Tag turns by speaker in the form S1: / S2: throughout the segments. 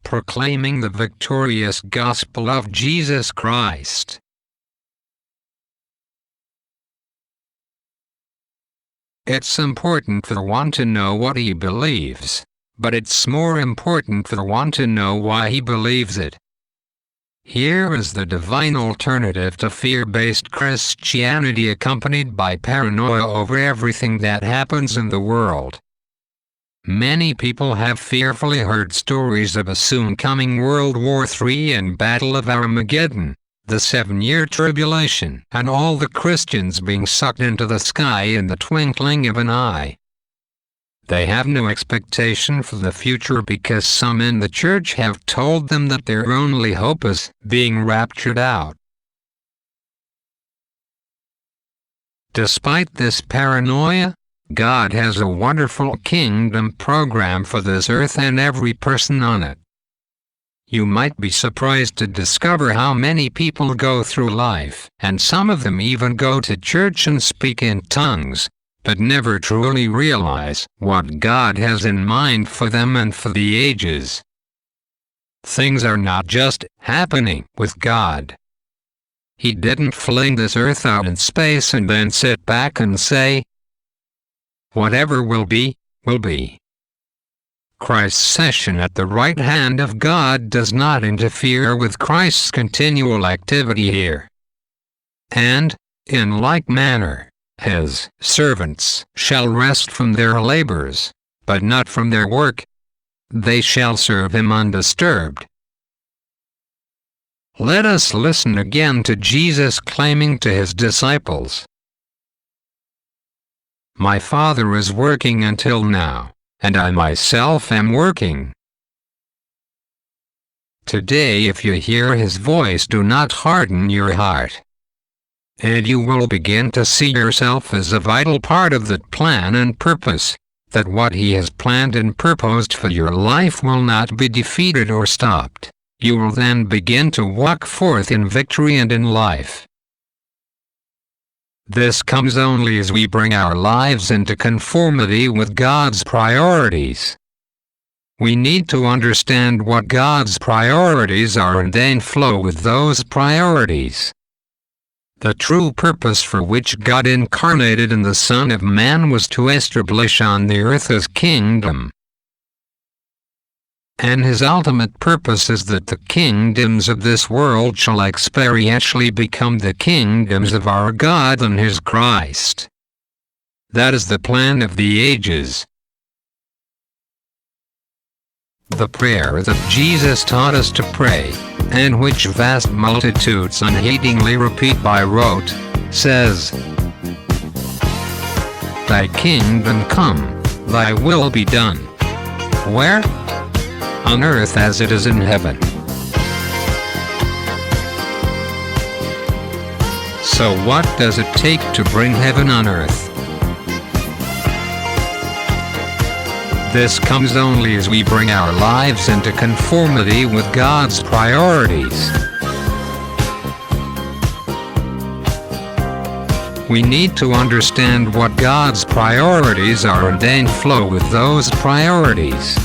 S1: proclaiming the victorious gospel of Jesus Christ. It's important for one to know what he believes, but it's more important for one to know why he believes it. Here is the divine alternative to fear-based Christianity accompanied by paranoia over everything that happens in the world. Many people have fearfully heard stories of a soon-coming World War III and Battle of Armageddon, the 7-year tribulation, and all the Christians being sucked into the sky in the twinkling of an eye. They have no expectation for the future because some in the church have told them that their only hope is being raptured out. Despite this paranoia, God has a wonderful kingdom program for this earth and every person on it. You might be surprised to discover how many people go through life, and some of them even go to church and speak in tongues, but never truly realize what God has in mind for them and for the ages. Things are not just happening with God. He didn't fling this earth out in space and then sit back and say, "Whatever will be, will be." Christ's session at the right hand of God does not interfere with Christ's continual activity here. And, in like manner, his servants shall rest from their labors, but not from their work. They shall serve him undisturbed. Let us listen again to Jesus claiming to his disciples, "My Father is working until now, and I myself am working." Today, if you hear his voice, do not harden your heart, and you will begin to see yourself as a vital part of that plan and purpose, that what he has planned and purposed for your life will not be defeated or stopped. You will then begin to walk forth in victory and in life. This comes only as we bring our lives into conformity with God's priorities. We need to understand what God's priorities are and then flow with those priorities. The true purpose for which God incarnated in the Son of Man was to establish on the earth his kingdom. And his ultimate purpose is that the kingdoms of this world shall experientially become the kingdoms of our God and his Christ. That is the plan of the ages. The prayer that Jesus taught us to pray, and which vast multitudes unheedingly repeat by rote, says, "Thy kingdom come, thy will be done." Where? On earth as it is in heaven. So what does it take to bring heaven on earth? This comes only as we bring our lives into conformity with God's priorities. We need to understand what God's priorities are and then flow with those priorities.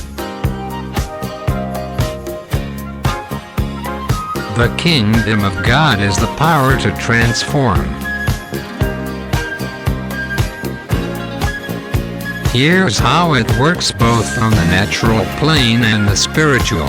S1: The kingdom of God is the power to transform. Here's how it works both on the natural plane and the spiritual.